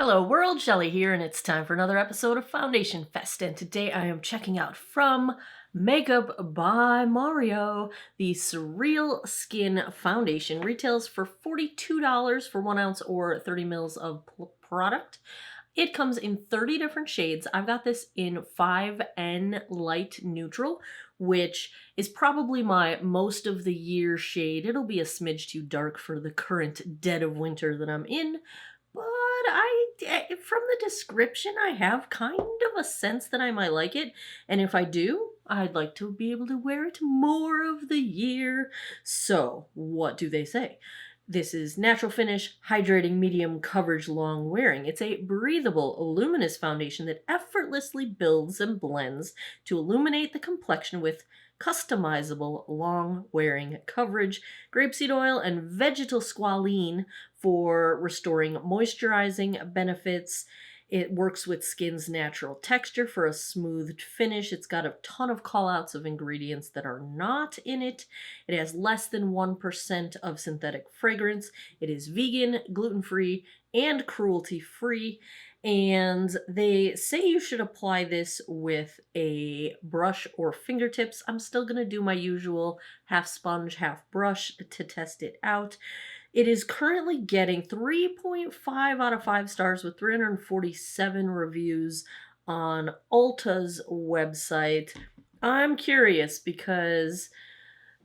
Hello world, Shelly here, and it's time for another episode of Foundation Fest, and today I am checking out from Makeup by Mario, the Surreal Skin Foundation. Retails for $42 for 1 ounce or 30 mils of product. It comes in 30 different shades. I've got this in 5N Light Neutral, which is probably my most of the year shade. It'll be a smidge too dark for the current dead of winter that I'm in, but from the description, I have kind of a sense that I might like it. And if I do, I'd like to be able to wear it more of the year. So, what do they say? This is natural finish, hydrating, medium coverage, long wearing. It's a breathable, luminous foundation that effortlessly builds and blends to illuminate the complexion with customizable, long wearing coverage, grapeseed oil, and vegetal squalene for restoring moisturizing benefits. It works with skin's natural texture for a smoothed finish. It's got a ton of call-outs of ingredients that are not in it. It has less than 1% of synthetic fragrance. It is vegan, gluten-free, and cruelty-free. And they say you should apply this with a brush or fingertips. I'm still going to do my usual half sponge, half brush to test it out. It is currently getting 3.5 out of 5 stars with 347 reviews on Ulta's website. I'm curious because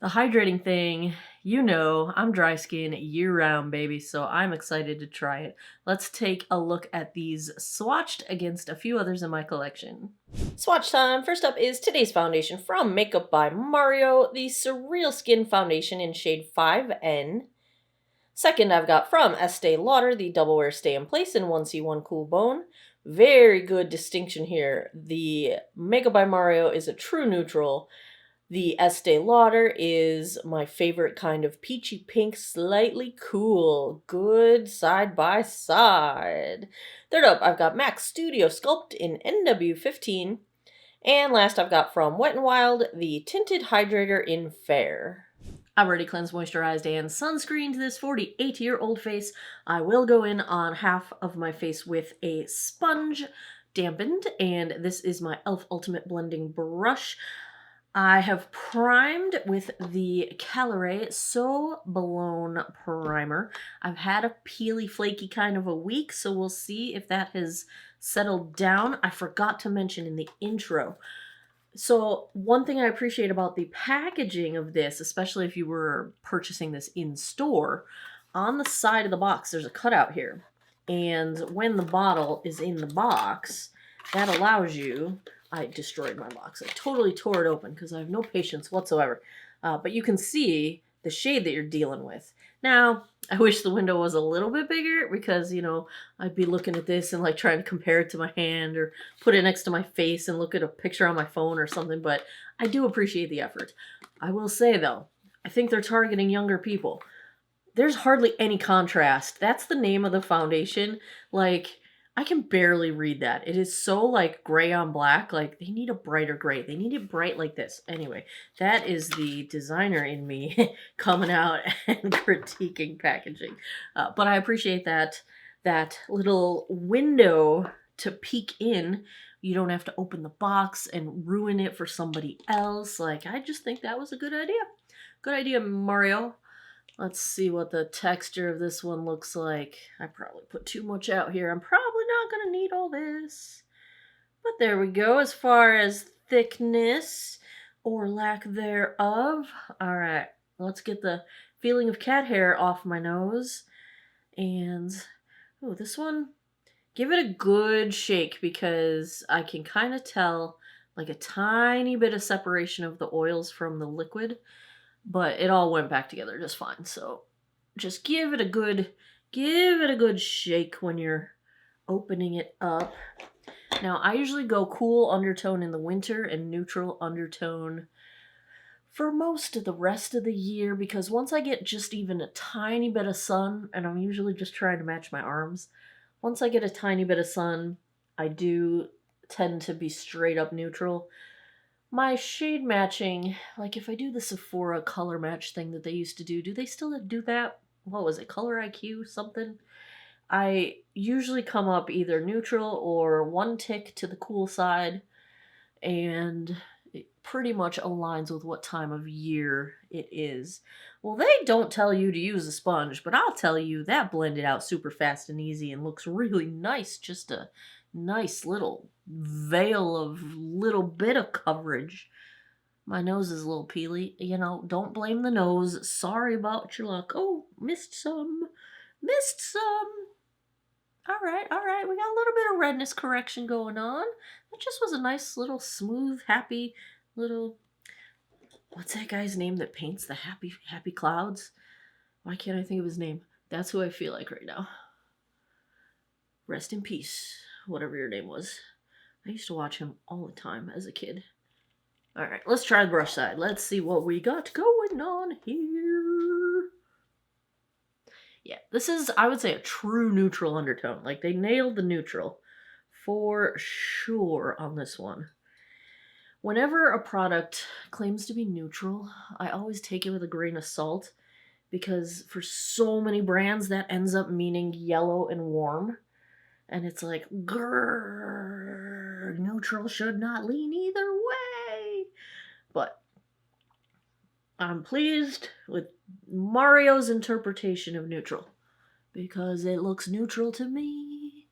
the hydrating thing, you know, I'm dry skin year-round, baby, so I'm excited to try it. Let's take a look at these swatched against a few others in my collection. Swatch time! First up is today's foundation from Makeup by Mario, the Surreal Skin Foundation in shade 5N. Second, I've got from Estee Lauder, the Double Wear Stay in Place in 1C1 Cool Bone. Very good distinction here. The Makeup by Mario is a true neutral. The Estee Lauder is my favorite kind of peachy pink, slightly cool. Good side by side. Third up, I've got MAC Studio Sculpt in NW15. And last, I've got from Wet n Wild, the Tinted Hydrator in Fair. I've already cleansed, moisturized, and sunscreened this 48-year-old face. I will go in on half of my face with a sponge, dampened, and this is my Elf Ultimate Blending Brush. I have primed with the Calorie So Balone Primer. I've had a peely, flaky kind of a week, so we'll see if that has settled down. I forgot to mention in the intro. So one thing I appreciate about the packaging of this, especially if you were purchasing this in store, on the side of the box there's a cutout here. And when the bottle is in the box, that allows you... I destroyed my box. I totally tore it open because I have no patience whatsoever. But you can see the shade that you're dealing with. Now, I wish the window was a little bit bigger because, you know, I'd be looking at this and like trying to compare it to my hand or put it next to my face and look at a picture on my phone or something, but I do appreciate the effort. I will say though, I think they're targeting younger people. There's hardly any contrast. That's the name of the foundation. Like, I can barely read that. It is so like gray on black. Like they need a brighter gray. They need it bright like this. Anyway, that is the designer in me coming out and critiquing packaging. But I appreciate that little window to peek in. You don't have to open the box and ruin it for somebody else. Like I just think that was a good idea. Good idea, Mario. Let's see what the texture of this one looks like. I probably put too much out here. I'm probably not going to need all this. But there we go. As far as thickness or lack thereof. All right. Let's get the feeling of cat hair off my nose. And, oh, this one, give it a good shake because I can kind of tell like a tiny bit of separation of the oils from the liquid. But it all went back together just fine. So just give it a good shake when you're opening it up. Now, I usually go cool undertone in the winter and neutral undertone for most of the rest of the year because once I get just even a tiny bit of sun, and I'm usually just trying to match my arms, once I get a tiny bit of sun, I do tend to be straight up neutral. My shade matching, like if I do the Sephora color match thing that they used to do they still do that? What was it, Color IQ something? I usually come up either neutral or one tick to the cool side, and it pretty much aligns with what time of year it is. Well, they don't tell you to use a sponge, but I'll tell you that blended out super fast and easy and looks really nice. Just a nice little veil of little bit of coverage. My nose is a little peely. You know, don't blame the nose. Sorry about your luck. Oh, missed some. Missed some. All right, all right. We got a little bit of redness correction going on. That just was a nice little smooth, happy little. What's that guy's name that paints the happy clouds? Why can't I think of his name? That's who I feel like right now. Rest in peace, whatever your name was. I used to watch him all the time as a kid. All right, let's try the brush side. Let's see what we got going on here. Yeah, this is, I would say, a true neutral undertone. Like, they nailed the neutral for sure on this one. Whenever a product claims to be neutral, I always take it with a grain of salt, because for so many brands that ends up meaning yellow and warm. And it's like, grrr, neutral should not lean either way. But I'm pleased with Mario's interpretation of neutral, because it looks neutral to me.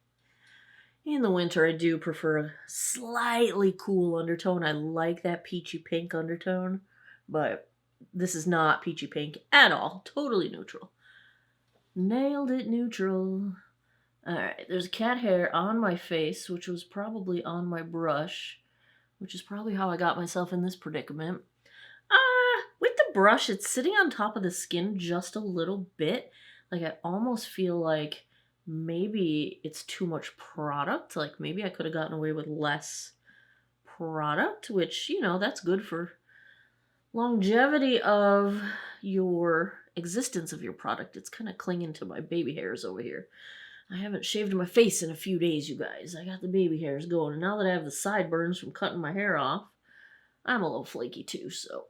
In the winter, I do prefer a slightly cool undertone. I like that peachy pink undertone, but this is not peachy pink at all. Totally neutral. Nailed it, neutral. Alright, there's cat hair on my face, which was probably on my brush, which is probably how I got myself in this predicament. With the brush, it's sitting on top of the skin just a little bit. Like, I almost feel like maybe it's too much product. Like, maybe I could have gotten away with less product, which, you know, that's good for longevity of your existence of your product. It's kind of clinging to my baby hairs over here. I haven't shaved my face in a few days, you guys. I got the baby hairs going. And now that I have the sideburns from cutting my hair off, I'm a little flaky too, so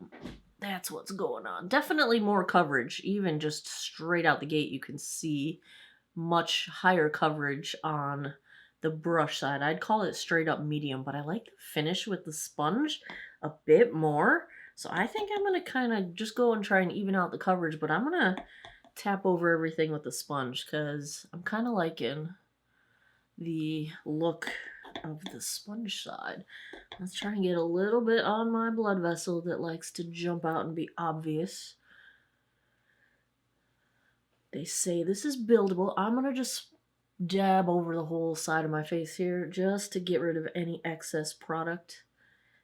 that's what's going on. Definitely more coverage. Even just straight out the gate, you can see much higher coverage on the brush side. I'd call it straight up medium, but I like the finish with the sponge a bit more. So I think I'm going to kind of just go and try and even out the coverage, but I'm going to tap over everything with the sponge, because I'm kind of liking the look of the sponge side. Let's try and get a little bit on my blood vessel that likes to jump out and be obvious. They say this is buildable. I'm going to just dab over the whole side of my face here just to get rid of any excess product,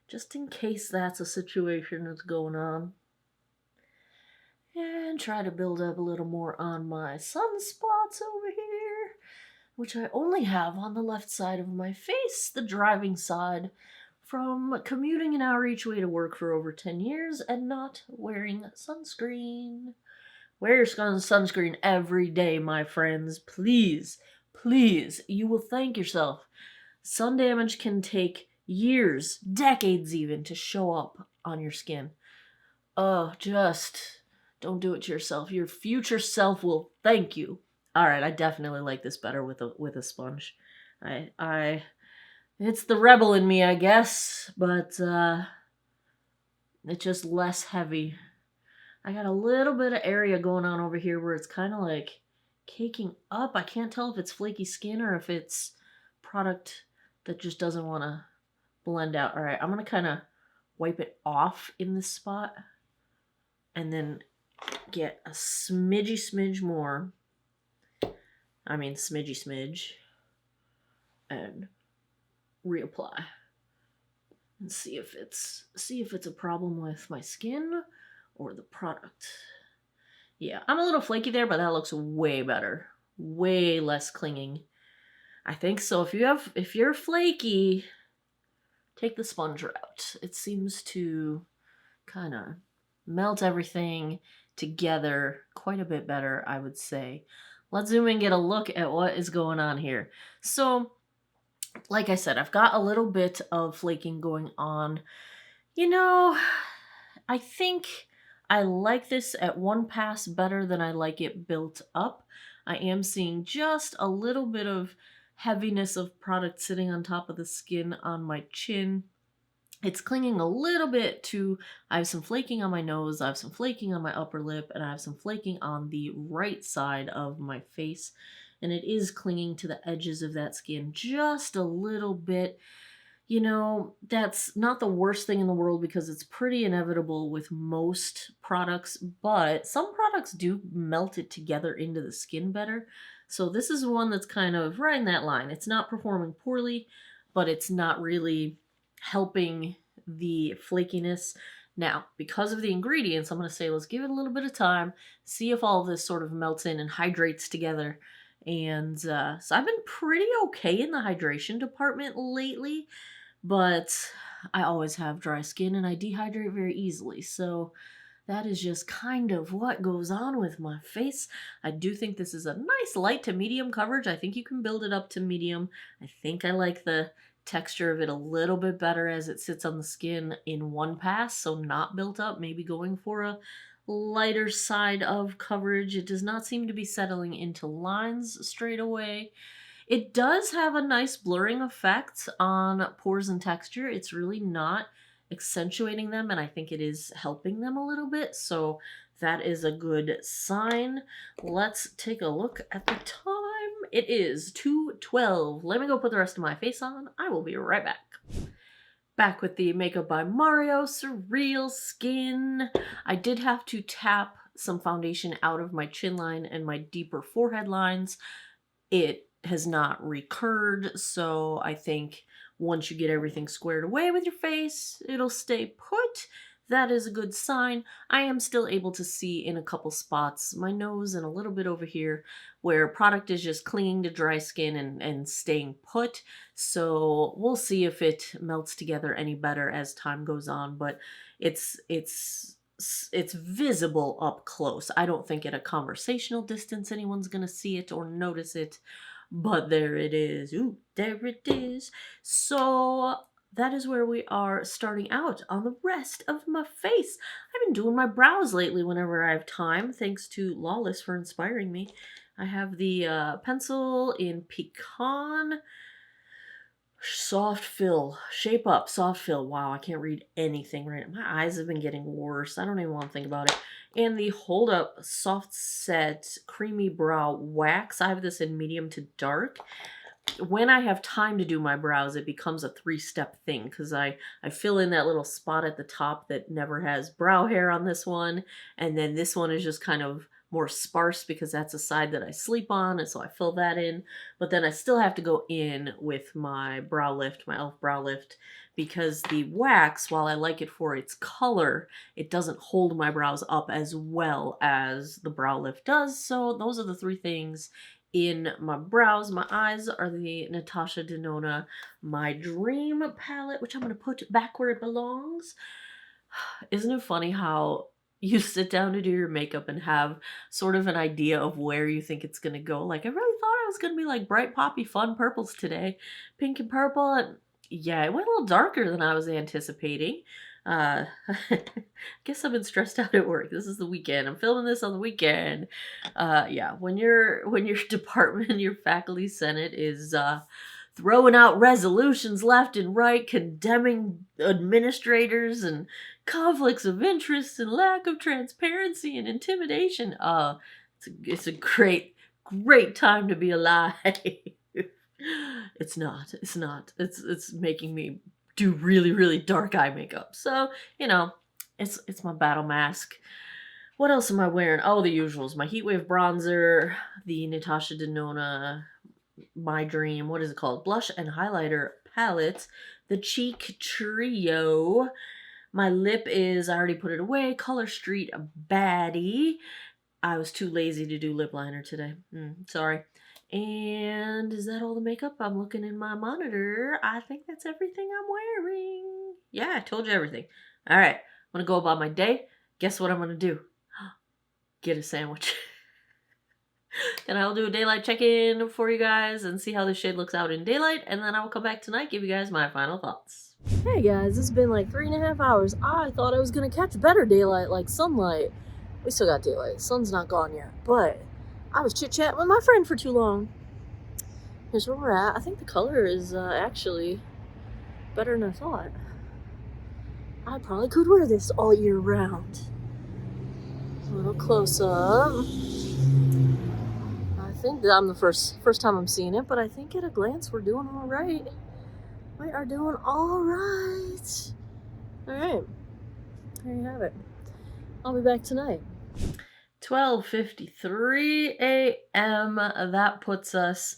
just in case that's a situation that's going on. And try to build up a little more on my sunspots over here, which I only have on the left side of my face, the driving side, from commuting an hour each way to work for over 10 years and not wearing sunscreen. Wear your sunscreen every day, my friends. Please, please, you will thank yourself. Sun damage can take years, decades even, to show up on your skin. Just don't do it to yourself. Your future self will thank you. All right, I definitely like this better with a sponge. It's the rebel in me, I guess, but it's just less heavy. I got a little bit of area going on over here where it's kind of like caking up. I can't tell if it's flaky skin or if it's product that just doesn't want to blend out. All right, I'm going to kind of wipe it off in this spot and then get a smidge more. I mean, smidge. And reapply. And see if it's a problem with my skin or the product. Yeah, I'm a little flaky there, but that looks way better. Way less clinging. I think so. If you're flaky, take the sponge route. It seems to kind of melt everything together quite a bit better, I would say. Let's zoom in and get a look at what is going on here. So, like I said, I've got a little bit of flaking going on. You know, I think I like this at one pass better than I like it built up. I am seeing just a little bit of heaviness of product sitting on top of the skin on my chin. It's clinging a little bit to, I have some flaking on my nose, I have some flaking on my upper lip, and I have some flaking on the right side of my face. And it is clinging to the edges of that skin just a little bit. You know, that's not the worst thing in the world because it's pretty inevitable with most products, but some products do melt it together into the skin better. So this is one that's kind of right in that line. It's not performing poorly, but it's not really helping the flakiness. Now, because of the ingredients, I'm going to say let's give it a little bit of time, see if all of this sort of melts in and hydrates together. And so I've been pretty okay in the hydration department lately, but I always have dry skin and I dehydrate very easily. So that is just kind of what goes on with my face. I do think this is a nice light to medium coverage. I think you can build it up to medium. I think I like the texture of it a little bit better as it sits on the skin in one pass, so not built up, maybe going for a lighter side of coverage. It does not seem to be settling into lines straight away. It does have a nice blurring effect on pores and texture. It's really not accentuating them, and I think it is helping them a little bit, so that is a good sign. Let's take a look at the time. It is 2:12. Let me go put the rest of my face on. I will be right back. Back with the makeup by Mario Surreal Skin. I did have to tap some foundation out of my chin line and my deeper forehead lines. It has not recurred, so I think once you get everything squared away with your face, it'll stay put. That is a good sign. I am still able to see in a couple spots, my nose and a little bit over here, where product is just clinging to dry skin and staying put. So we'll see if it melts together any better as time goes on, but it's visible up close. I don't think at a conversational distance anyone's gonna see it or notice it, but there it is. Ooh, there it is. So that is where we are starting out on the rest of my face. I've been doing my brows lately whenever I have time, thanks to Lawless for inspiring me. I have the pencil in Pecan. Soft fill, shape up, soft fill. Wow, I can't read anything right now. My eyes have been getting worse. I don't even want to think about it. And the Hold Up Soft Set Creamy Brow Wax. I have this in medium to dark. When I have time to do my brows, it becomes a 3-step thing because I fill in that little spot at the top that never has brow hair on this one. And then this one is just kind of more sparse because that's a side that I sleep on, and so I fill that in. But then I still have to go in with my brow lift, my Elf brow lift, because the wax, while I like it for its color, it doesn't hold my brows up as well as the brow lift does. So those are the 3 things in my brows. My eyes are the Natasha Denona My Dream palette, which I'm going to put back where it belongs. Isn't it funny how you sit down to do your makeup and have sort of an idea of where you think it's going to go? Like, I really thought I was going to be like bright poppy fun purples today, pink and purple, and yeah, it went a little darker than I was anticipating. I guess I've been stressed out at work. This is the weekend. I'm filming this on the weekend. Yeah, when your department, your faculty senate is throwing out resolutions left and right, condemning administrators and conflicts of interest and lack of transparency and intimidation. It's a great time to be alive. It's not. It's making me do really dark eye makeup. So, you know, it's my battle mask. What else am I wearing? Oh, the usuals. My Heatwave bronzer, the Natasha Denona My Dream, what is it called? Blush and highlighter palette, the Cheek Trio. My lip is, I already put it away, Color Street Baddie. I was too lazy to do lip liner today. Sorry. And is that all the makeup? I'm looking in my monitor. I think that's everything I'm wearing. Yeah, I told you everything. All right, I'm going to go about my day. Guess what I'm going to do? Get a sandwich. And I'll do a daylight check-in for you guys and see how the shade looks out in daylight. And then I will come back tonight, give you guys my final thoughts. Hey guys, it's been like 3.5 hours. I thought I was going to catch better daylight, like sunlight. We still got daylight. Sun's not gone yet. But I was chit-chatting with my friend for too long. Here's where we're at. I think the color is actually better than I thought. I probably could wear this all year round. A little close up. I think that I'm the first time I'm seeing it, but I think at a glance we're doing all right. We are doing all right. All right. There you have it. I'll be back tonight. 12:53 a.m. That puts us,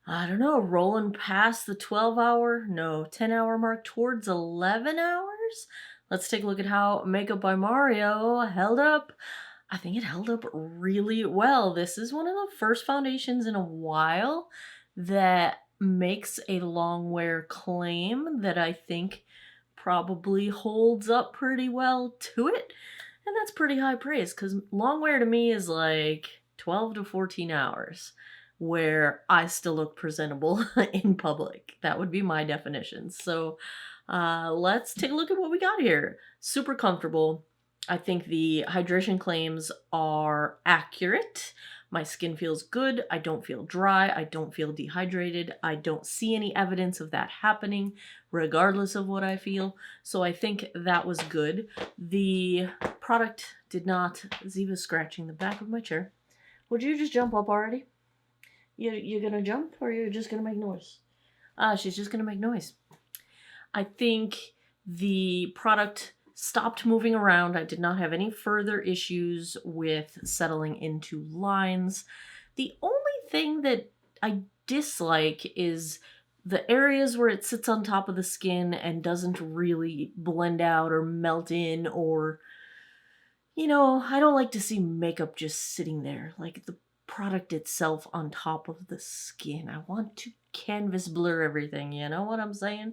I don't know, rolling past the 10-hour mark towards 11 hours. Let's take a look at how Makeup by Mario held up. I think it held up really well. This is one of the first foundations in a while that makes a long wear claim that I think probably holds up pretty well to it. And that's pretty high praise because long wear to me is like 12 to 14 hours where I still look presentable in public. That would be my definition. So let's take a look at what we got here. Super comfortable. I think the hydration claims are accurate. My skin feels good. I don't feel dry. I don't feel dehydrated. I don't see any evidence of that happening, regardless of what I feel. So I think that was good. The product did not... Ziva's scratching the back of my chair. Would you just jump up already? You gonna jump or you're just gonna make noise? She's just gonna make noise. I think the product stopped moving around. I did not have any further issues with settling into lines. The only thing that I dislike is the areas where it sits on top of the skin and doesn't really blend out or melt in, or, you know, I don't like to see makeup just sitting there, like the product itself on top of the skin. I want to canvas blur everything, you know what I'm saying?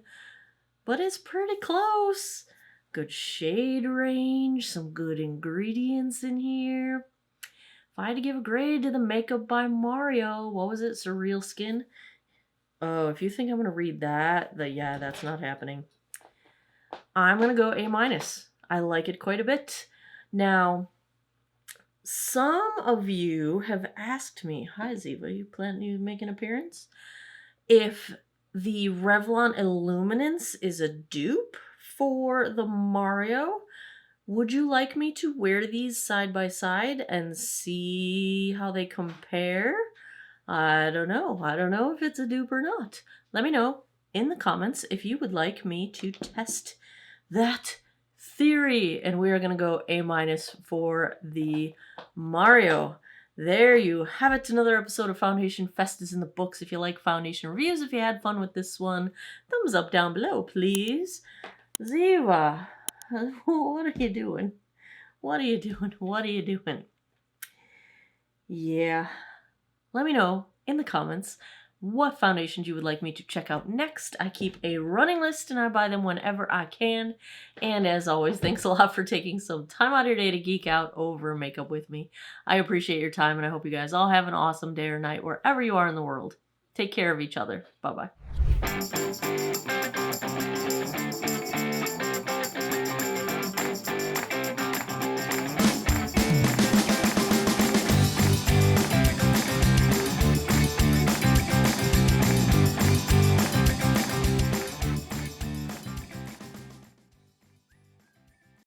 But it's pretty close. Good shade range, some good ingredients in here. If I had to give a grade to the Makeup by Mario, what was it? Surreal Skin? Oh, if you think I'm going to read that, yeah, that's not happening. I'm going to go A-. I like it quite a bit. Now, some of you have asked me, hi Ziva, you plan to make an appearance? If the Revlon Luminous is a dupe for the Mario. Would you like me to wear these side by side and see how they compare? I don't know. I don't know if it's a dupe or not. Let me know in the comments if you would like me to test that theory. And we are going to go A- for the Mario. There you have it. Another episode of Foundation Fest is in the books. If you like foundation reviews, if you had fun with this one, thumbs up down below, please. Ziva, what are you doing? What are you doing? What are you doing? Yeah. Let me know in the comments what foundations you would like me to check out next. I keep a running list and I buy them whenever I can. And as always, thanks a lot for taking some time out of your day to geek out over makeup with me. I appreciate your time and I hope you guys all have an awesome day or night wherever you are in the world. Take care of each other. Bye-bye.